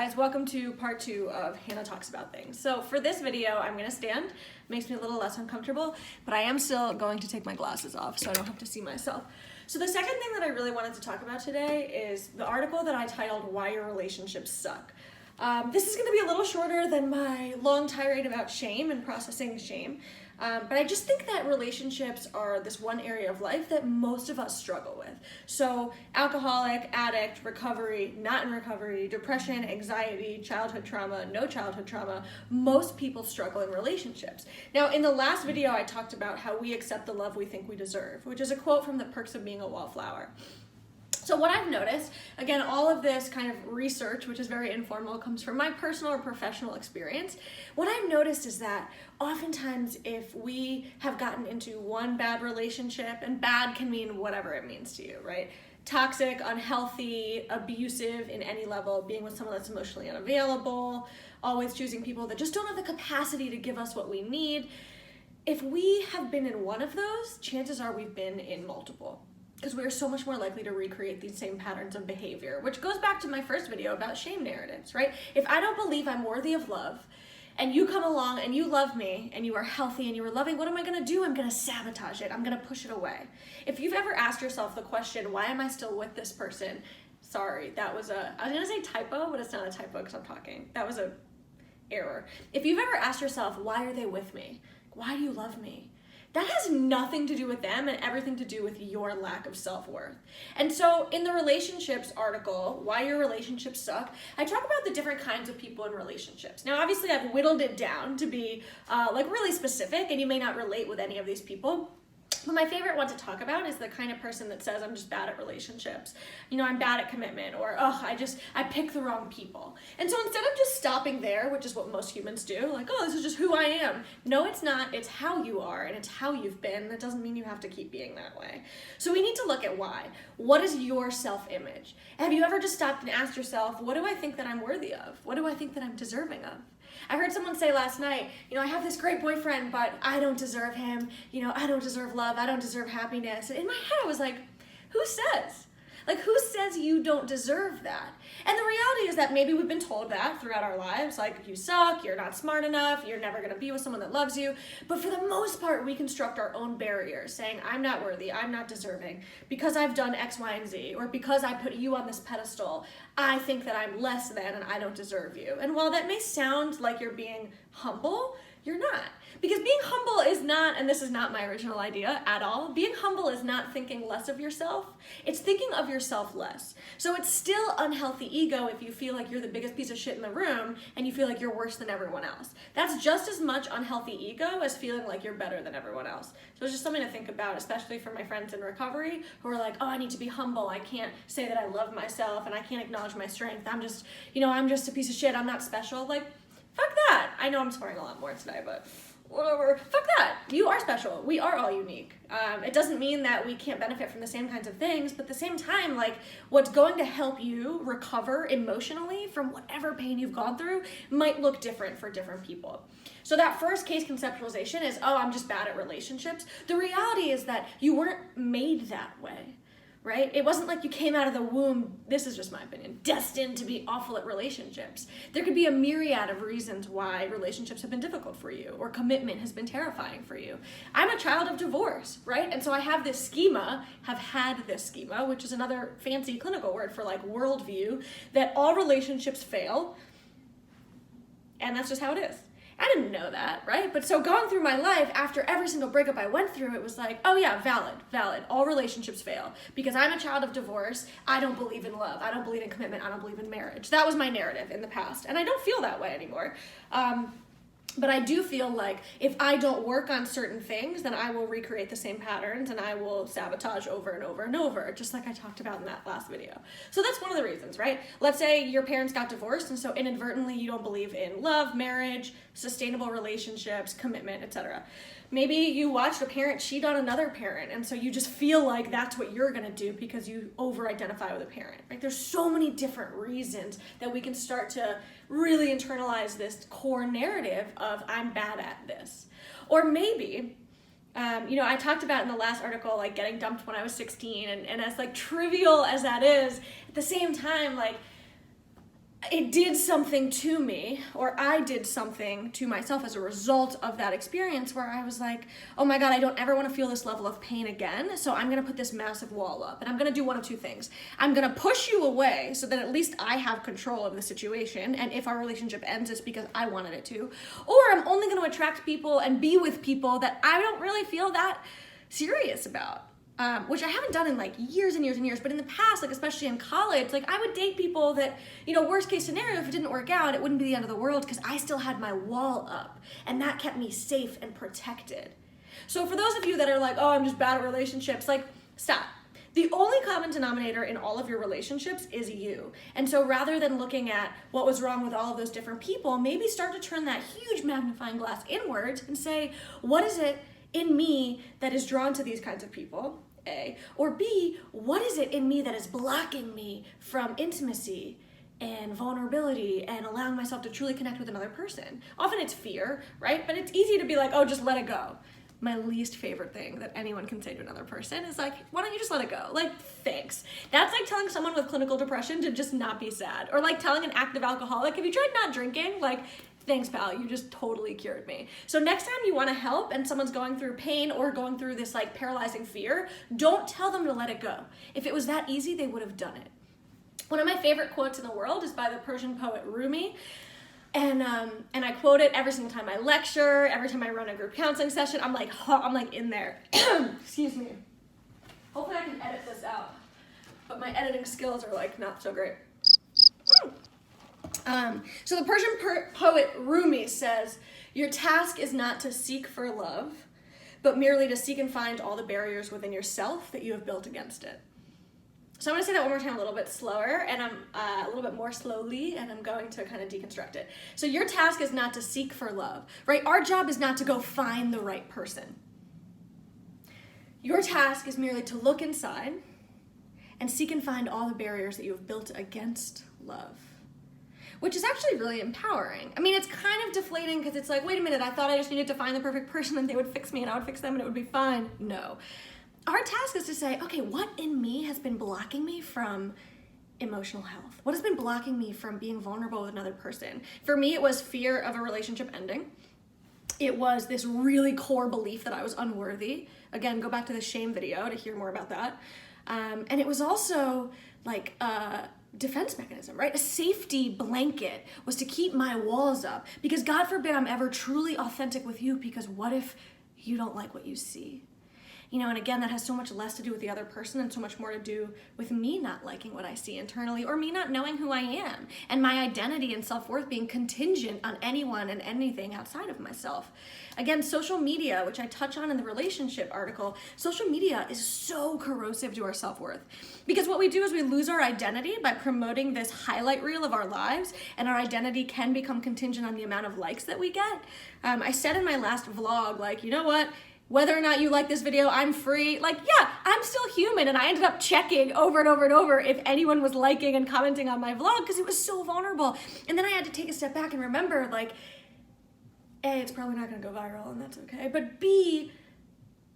guys, welcome to part 2 of Hannah Talks About Things. So for this video, I'm gonna stand. Makes me a little less uncomfortable, but I am still going to take my glasses off so I don't have to see myself. So the second thing that I really wanted to talk about today is the article that I titled Why Your Relationships Suck. This is gonna be a little shorter than my long tirade about shame and processing shame. But I just think that relationships are this one area of life that most of us struggle with. So alcoholic, addict, recovery, not in recovery, depression, anxiety, childhood trauma, no childhood trauma, most people struggle in relationships. Now, in the last video, I talked about how we accept the love we think we deserve, which is a quote from The Perks of Being a Wallflower. So what I've noticed, again, all of this kind of research, which is very informal, comes from my personal or professional experience. What I've noticed is that oftentimes if we have gotten into one bad relationship, and bad can mean whatever it means to you, right? Toxic, unhealthy, abusive in any level, being with someone that's emotionally unavailable, always choosing people that just don't have the capacity to give us what we need. If we have been in one of those, chances are we've been in multiple, because we're so much more likely to recreate these same patterns of behavior, which goes back to my first video about shame narratives, right? If I don't believe I'm worthy of love, and you come along and you love me, and you are healthy and you are loving, what am I gonna do? I'm gonna sabotage it. I'm gonna push it away. If you've ever asked yourself the question, why am I still with this person? Sorry, that was I was gonna say typo, but it's not a typo because I'm talking. That was a error. If you've ever asked yourself, why are they with me? Why do you love me? That has nothing to do with them and everything to do with your lack of self-worth. And so in the relationships article, Why Your Relationships Suck, I talk about the different kinds of people in relationships. Now, obviously, I've whittled it down to be like really specific, and you may not relate with any of these people. But my favorite one to talk about is the kind of person that says, I'm just bad at relationships. You know, I'm bad at commitment, or, I pick the wrong people. And so instead of just stopping there, which is what most humans do, like, oh, this is just who I am. No, it's not. It's how you are, and it's how you've been. That doesn't mean you have to keep being that way. So we need to look at why. What is your self-image? Have you ever just stopped and asked yourself, what do I think that I'm worthy of? What do I think that I'm deserving of? I heard someone say last night, I have this great boyfriend, but I don't deserve him. I don't deserve love. I don't deserve happiness. And in my head, I was like, who says? Like, who says you don't deserve that? And the reality is that maybe we've been told that throughout our lives, like, you suck, you're not smart enough, you're never gonna be with someone that loves you. But for the most part, we construct our own barriers, saying, I'm not worthy, I'm not deserving, because I've done X, Y, and Z, or because I put you on this pedestal, I think that I'm less than and I don't deserve you. And while that may sound like you're being humble, you're not. Because being humble is not, and this is not my original idea at all, being humble is not thinking less of yourself, it's thinking of yourself less. So it's still unhealthy ego if you feel like you're the biggest piece of shit in the room and you feel like you're worse than everyone else. That's just as much unhealthy ego as feeling like you're better than everyone else. So it's just something to think about, especially for my friends in recovery who are like, oh, I need to be humble, I can't say that I love myself and I can't acknowledge my strength, I'm just a piece of shit, I'm not special. Like, fuck that. I know I'm swearing a lot more today, but whatever. Fuck that. You are special. We are all unique. It doesn't mean that we can't benefit from the same kinds of things, but at the same time, like, what's going to help you recover emotionally from whatever pain you've gone through might look different for different people. So that first case conceptualization is, oh, I'm just bad at relationships. The reality is that you weren't made that way. Right? It wasn't like you came out of the womb, this is just my opinion, destined to be awful at relationships. There could be a myriad of reasons why relationships have been difficult for you, or commitment has been terrifying for you. I'm a child of divorce, right? And so I have this schema, have had this schema, which is another fancy clinical word for like worldview, that all relationships fail, and that's just how it is. I didn't know that, right? But so going through my life, after every single breakup I went through, it was like, oh yeah, valid. All relationships fail. Because I'm a child of divorce, I don't believe in love, I don't believe in commitment, I don't believe in marriage. That was my narrative in the past, and I don't feel that way anymore. But I do feel like if I don't work on certain things, then I will recreate the same patterns and I will sabotage over and over and over, just like I talked about in that last video. So that's one of the reasons, right? Let's say your parents got divorced and so inadvertently you don't believe in love, marriage, sustainable relationships, commitment, etc. Maybe you watched a parent cheat on another parent and so you just feel like that's what you're gonna do because you over-identify with a parent. Like, there's so many different reasons that we can start to really internalize this core narrative of I'm bad at this. Or maybe, I talked about in the last article, like getting dumped when I was 16 and as like trivial as that is, at the same time, like it did something to me, or I did something to myself as a result of that experience, where I was like, oh my God, I don't ever want to feel this level of pain again. So I'm going to put this massive wall up, and I'm going to do one of two things. I'm going to push you away so that at least I have control of the situation. And if our relationship ends, it's because I wanted it to. Or I'm only going to attract people and be with people that I don't really feel that serious about. Which I haven't done in like years and years and years, but in the past, like especially in college, like I would date people that, you know, worst case scenario, if it didn't work out, it wouldn't be the end of the world because I still had my wall up, and that kept me safe and protected. So for those of you that are like, oh, I'm just bad at relationships, like stop. The only common denominator in all of your relationships is you. And so rather than looking at what was wrong with all of those different people, maybe start to turn that huge magnifying glass inwards and say, what is it in me that is drawn to these kinds of people? A. Or B, what is it in me that is blocking me from intimacy and vulnerability and allowing myself to truly connect with another person? Often it's fear, right? But it's easy to be like, oh, just let it go. My least favorite thing that anyone can say to another person is like, why don't you just let it go? Like, thanks. That's like telling someone with clinical depression to just not be sad. Or like telling an active alcoholic, have you tried not drinking? Like, thanks, pal, you just totally cured me. So next time you want to help and someone's going through pain or going through this like paralyzing fear, don't tell them to let it go. If it was that easy, they would have done it. One of my favorite quotes in the world is by the Persian poet Rumi. And I quote it every single time I lecture, every time I run a group counseling session. I'm like in there. Excuse me. Hopefully I can edit this out. But my editing skills are like not so great. So the Persian poet Rumi says, your task is not to seek for love, but merely to seek and find all the barriers within yourself that you have built against it. So I'm going to say that one more time a little bit slower, and I'm a little bit more slowly, and I'm going to kind of deconstruct it. So your task is not to seek for love, right? Our job is not to go find the right person. Your task is merely to look inside and seek and find all the barriers that you have built against love, which is actually really empowering. I mean, it's kind of deflating because it's like, wait a minute, I thought I just needed to find the perfect person and they would fix me and I would fix them and it would be fine. No. Our task is to say, okay, what in me has been blocking me from emotional health? What has been blocking me from being vulnerable with another person? For me, it was fear of a relationship ending. It was this really core belief that I was unworthy. Again, go back to the shame video to hear more about that. And it was also like a defense mechanism, right? A safety blanket was to keep my walls up because God forbid I'm ever truly authentic with you, because what if you don't like what you see? You know, and again, that has so much less to do with the other person and so much more to do with me not liking what I see internally, or me not knowing who I am, and my identity and self-worth being contingent on anyone and anything outside of myself. Again, social media, which I touch on in the relationship article, social media is so corrosive to our self-worth, because what we do is we lose our identity by promoting this highlight reel of our lives, and our identity can become contingent on the amount of likes that we get. I said in my last vlog, like, you know what? Whether or not you like this video, I'm free. Like, yeah, I'm still human, and I ended up checking over and over and over if anyone was liking and commenting on my vlog because it was so vulnerable. And then I had to take a step back and remember, like, A, it's probably not gonna go viral, and that's okay. But B,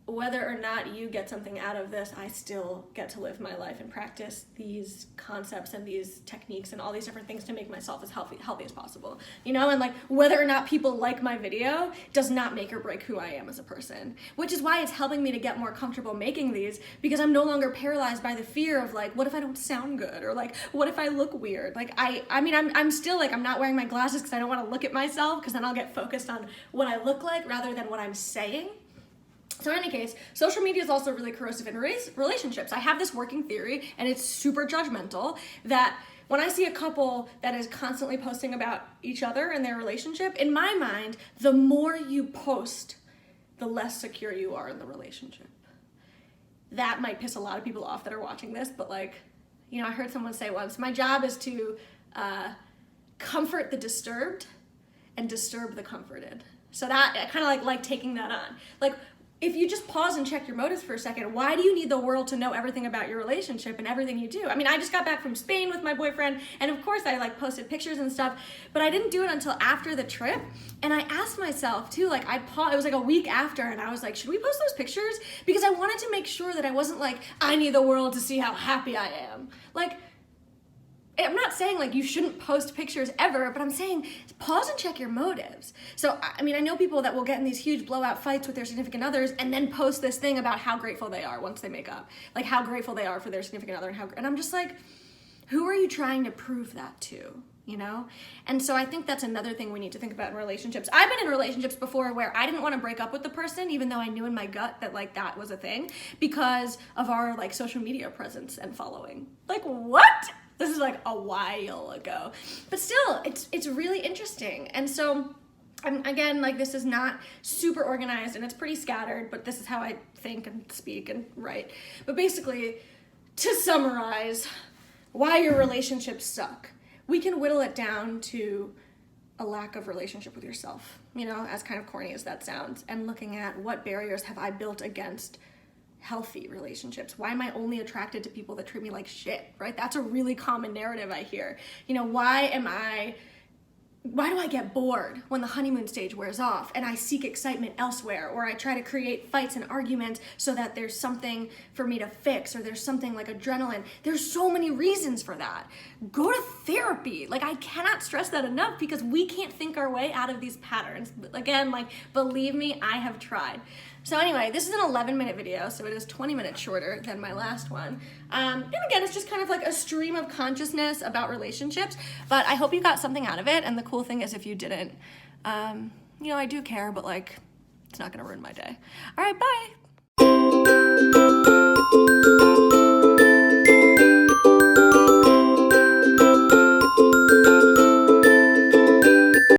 whether or not you get something out of this, I still get to live my life and practice these concepts and these techniques and all these different things to make myself as healthy as possible. You know, and like whether or not people like my video does not make or break who I am as a person, which is why it's helping me to get more comfortable making these, because I'm no longer paralyzed by the fear of like, what if I don't sound good? Or like, what if I look weird? Like, I'm still like, I'm not wearing my glasses because I don't want to look at myself, because then I'll get focused on what I look like rather than what I'm saying. So in any case, social media is also really corrosive in relationships. I have this working theory, and it's super judgmental, that when I see a couple that is constantly posting about each other and their relationship, in my mind, the more you post, the less secure you are in the relationship. That might piss a lot of people off that are watching this, but like, you know, I heard someone say once, my job is to comfort the disturbed and disturb the comforted. So that, I kind of like taking that on. Like, if you just pause and check your motives for a second, why do you need the world to know everything about your relationship and everything you do? I mean, I just got back from Spain with my boyfriend, and of course I like posted pictures and stuff, but I didn't do it until after the trip. And I asked myself too, like it was like a week after, and I was like, should we post those pictures? Because I wanted to make sure that I wasn't like, I need the world to see how happy I am. Like, I'm not saying like you shouldn't post pictures ever, but I'm saying pause and check your motives. So, I mean, I know people that will get in these huge blowout fights with their significant others and then post this thing about how grateful they are once they make up. Like how grateful they are for their significant other and I'm just like, who are you trying to prove that to? You know? And so I think that's another thing we need to think about in relationships. I've been in relationships before where I didn't want to break up with the person, even though I knew in my gut that like that was a thing, because of our like social media presence and following. Like, what? This is like a while ago. But still, it's really interesting. And so, again, like this is not super organized and it's pretty scattered, but this is how I think and speak and write. But basically, to summarize, why your relationships suck. We can whittle it down to a lack of relationship with yourself, you know, as kind of corny as that sounds, and looking at what barriers have I built against healthy relationships? Why am I only attracted to people that treat me like shit, right? That's a really common narrative I hear. You know, why do I get bored when the honeymoon stage wears off and I seek excitement elsewhere, or I try to create fights and arguments so that there's something for me to fix, or there's something like adrenaline? There's so many reasons for that. Go to therapy. Like, I cannot stress that enough, because we can't think our way out of these patterns. Again, like, believe me, I have tried. So anyway, this is an 11-minute video, so it is 20 minutes shorter than my last one. And again, it's just kind of like a stream of consciousness about relationships, but I hope you got something out of it. And the cool thing is, if you didn't, you know, I do care, but like, it's not gonna ruin my day. All right, bye.